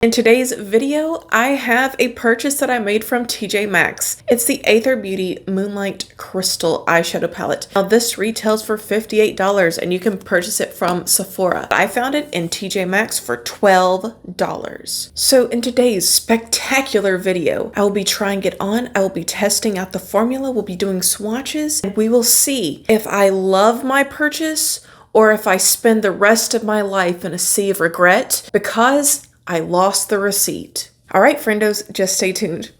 In today's video, I have a purchase that I made from TJ Maxx. It's the Athr Beauty Moonlight Crystal Eyeshadow Palette. Now this retails for $58 and you can purchase it from Sephora. I found it in TJ Maxx for $12. So in today's spectacular video, I will be trying it on, I will be testing out the formula, we'll be doing swatches, and we will see if I love my purchase or if I spend the rest of my life in a sea of regret because I lost the receipt. All right, friendos, just stay tuned.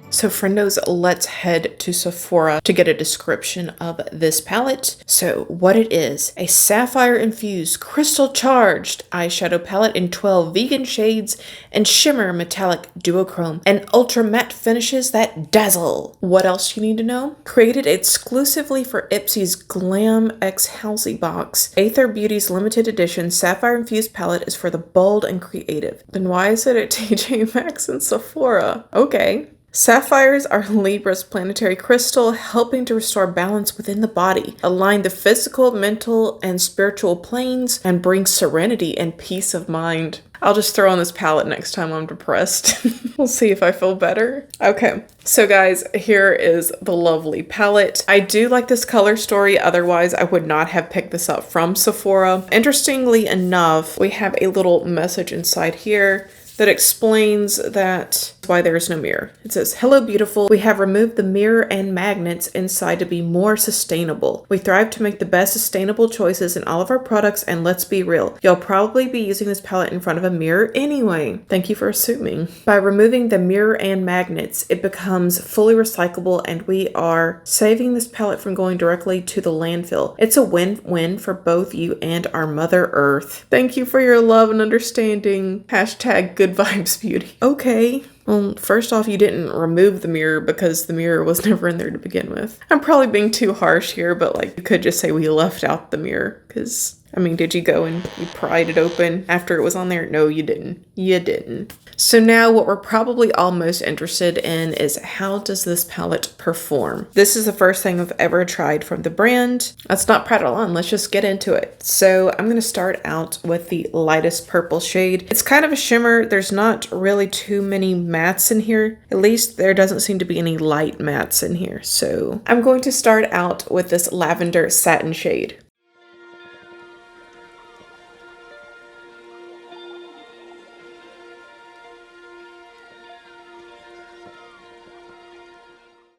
So friendos, let's head to Sephora to get a description of this palette. So what it is, a sapphire infused crystal charged eyeshadow palette in 12 vegan shades and shimmer metallic duochrome and ultra matte finishes that dazzle. What else you need to know? Created exclusively for Ipsy's Glam X Halsey box, Athr Beauty's limited edition sapphire infused palette is for the bold and creative. Then why is it at TJ Maxx and Sephora? Okay. Sapphires are Libra's planetary crystal, helping to restore balance within the body, align the physical, mental, and spiritual planes, and bring serenity and peace of mind. I'll just throw on this palette next time I'm depressed. We'll see if I feel better. Okay, so guys, here is the lovely palette. I do like this color story, otherwise I would not have picked this up from Sephora. Interestingly enough, we have a little message inside here that explains that why there is no mirror. It says, "Hello beautiful, we have removed the mirror and magnets inside to be more sustainable. We thrive to make the best sustainable choices in all of our products, and let's be real, you'll probably be using this palette in front of a mirror anyway." Thank you for assuming. By removing the mirror and magnets, it becomes fully recyclable and we are saving this palette from going directly to the landfill. It's a win-win for both you and our Mother Earth. Thank you for your love and understanding. Hashtag good vibes beauty. Okay. Well, first off, you didn't remove the mirror because the mirror was never in there to begin with. I'm probably being too harsh here, but like you could just say we left out the mirror because, I mean, did you go and you pried it open after it was on there? No, you didn't. You didn't. So now what we're probably all most interested in is how does this palette perform? This is the first thing I've ever tried from the brand. Let's not prattle on, let's just get into it. So I'm gonna start out with the lightest purple shade. It's kind of a shimmer. There's not really too many mattes in here. At least there doesn't seem to be any light mattes in here. So I'm going to start out with this lavender satin shade.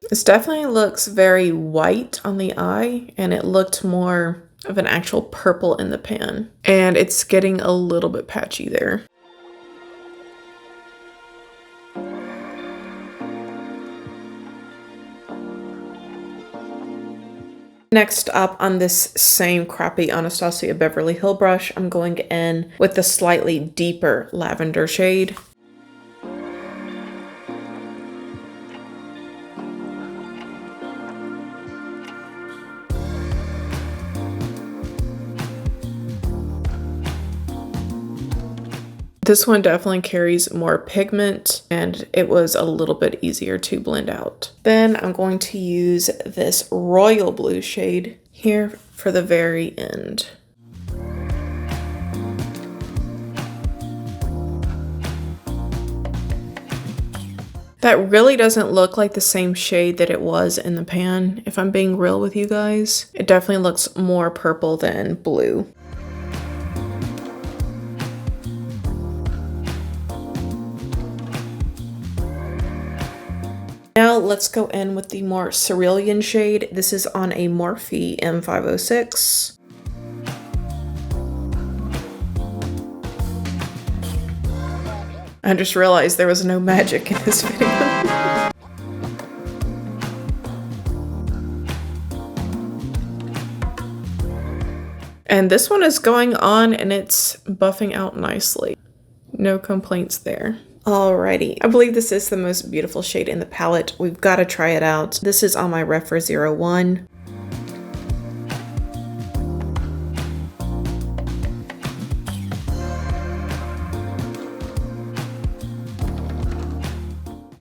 This definitely looks very white on the eye, and it looked more of an actual purple in the pan. And it's getting a little bit patchy there. Next up on this same crappy Anastasia Beverly Hill brush, I'm going in with the slightly deeper lavender shade. This one definitely carries more pigment and it was a little bit easier to blend out. Then I'm going to use this royal blue shade here for the very end. That really doesn't look like the same shade that it was in the pan, if I'm being real with you guys. It definitely looks more purple than blue. Now let's go in with the more cerulean shade. This is on a Morphe M506. I just realized there was no magic in this video. And this one is going on and it's buffing out nicely. No complaints there. Alrighty, I believe this is the most beautiful shade in the palette. We've got to try it out. This is on my Rephr 01.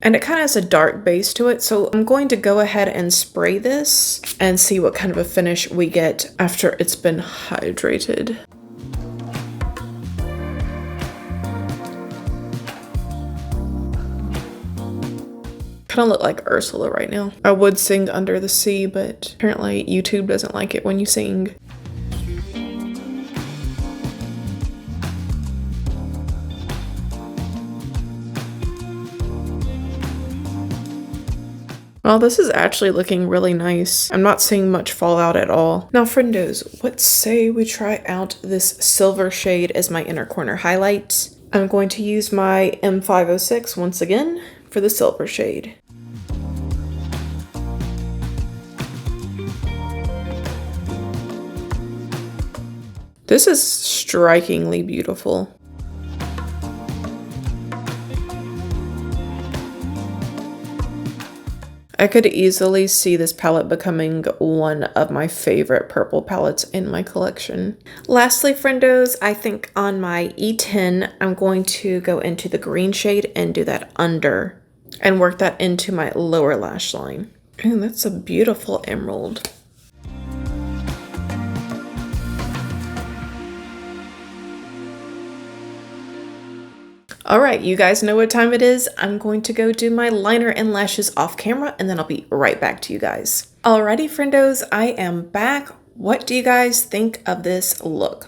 And it kind of has a dark base to it, so I'm going to go ahead and spray this and see what kind of a finish we get after it's been hydrated. kind of look like Ursula right now. I would sing Under the Sea, but apparently YouTube doesn't like it when you sing. Well, this is actually looking really nice. I'm not seeing much fallout at all. Now, friendos, let's say we try out this silver shade as my inner corner highlight. I'm going to use my M506 once again for the silver shade. This is strikingly beautiful. I could easily see this palette becoming one of my favorite purple palettes in my collection. Lastly, friendos, I think on my E10, I'm going to go into the green shade and do that under and work that into my lower lash line. Ooh, that's a beautiful emerald. All right, you guys know what time it is. I'm going to go do my liner and lashes off camera, and then I'll be right back to you guys. Alrighty, friendos, I am back. What do you guys think of this look?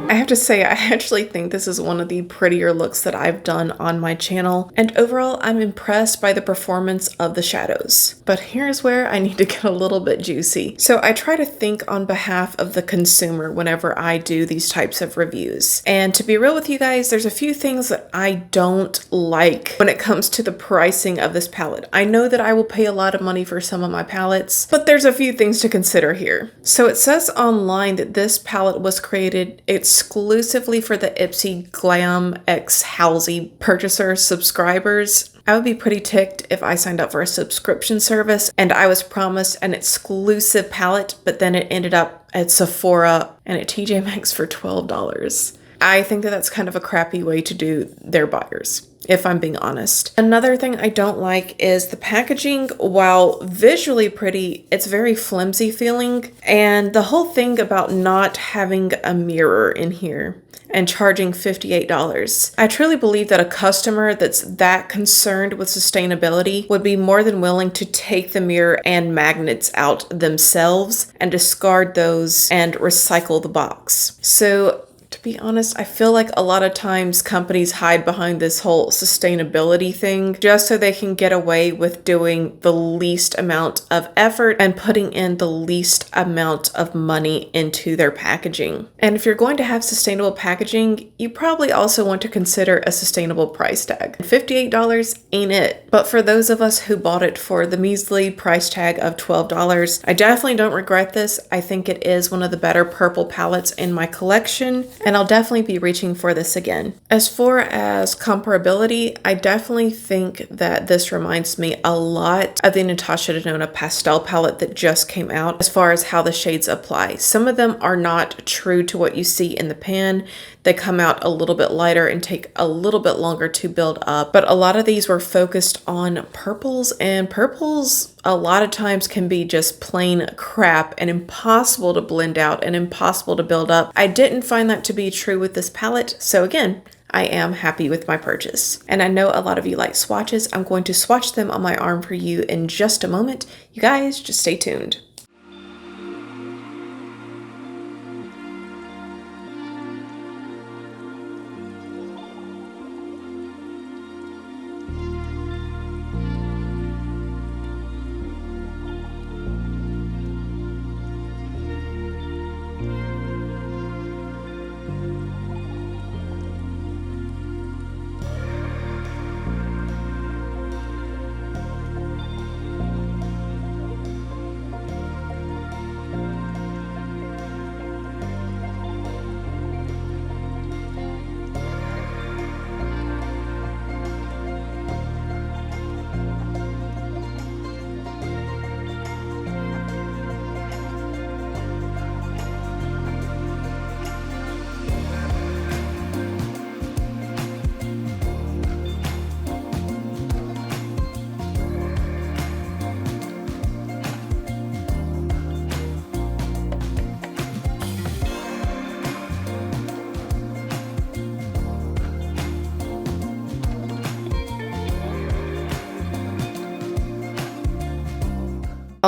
I have to say, I actually think this is one of the prettier looks that I've done on my channel, and overall I'm impressed by the performance of the shadows. But here's where I need to get a little bit juicy. So I try to think on behalf of the consumer whenever I do these types of reviews. And to be real with you guys, there's a few things that I don't like when it comes to the pricing of this palette. I know that I will pay a lot of money for some of my palettes, but there's a few things to consider here. So it says online that this palette was created exclusively for the Ipsy Glam X Halsey purchaser subscribers. I would be pretty ticked if I signed up for a subscription service and I was promised an exclusive palette, but then it ended up at Sephora and at TJ Maxx for $12. I think that that's kind of a crappy way to do their buyers, if I'm being honest. Another thing I don't like is the packaging. While visually pretty, it's very flimsy feeling. And the whole thing about not having a mirror in here and charging $58. I truly believe that a customer that's that concerned with sustainability would be more than willing to take the mirror and magnets out themselves and discard those and recycle the box. So to be honest, I feel like a lot of times companies hide behind this whole sustainability thing just so they can get away with doing the least amount of effort and putting in the least amount of money into their packaging. And if you're going to have sustainable packaging, you probably also want to consider a sustainable price tag. $58 ain't it. But for those of us who bought it for the measly price tag of $12, I definitely don't regret this. I think it is one of the better purple palettes in my collection, and I'll definitely be reaching for this again. As far as comparability, I definitely think that this reminds me a lot of the Natasha Denona pastel palette that just came out as far as how the shades apply. Some of them are not true to what you see in the pan. They come out a little bit lighter and take a little bit longer to build up, but a lot of these were focused on purples, and purples a lot of times can be just plain crap and impossible to blend out and impossible to build up. I didn't find that to be true with this palette, so again, I am happy with my purchase. And I know a lot of you like swatches. I'm going to swatch them on my arm for you in just a moment. You guys just stay tuned.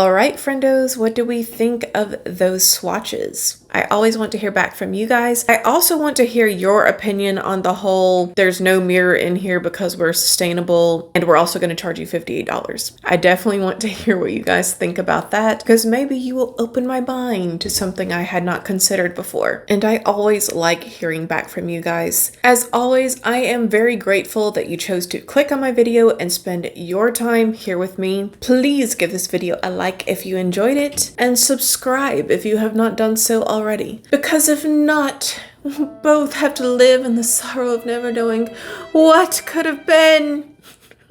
All right, friendos, what do we think of those swatches? I always want to hear back from you guys. I also want to hear your opinion on the whole there's no mirror in here because we're sustainable and we're also going to charge you $58. I definitely want to hear what you guys think about that because maybe you will open my mind to something I had not considered before. And I always like hearing back from you guys. As always, I am very grateful that you chose to click on my video and spend your time here with me. Please give this video a like if you enjoyed it and subscribe if you have not done so already. Because if not, we'll both have to live in the sorrow of never knowing what could have been.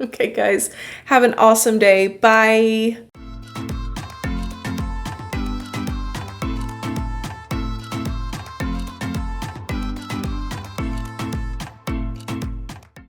Okay, guys, have an awesome day. Bye.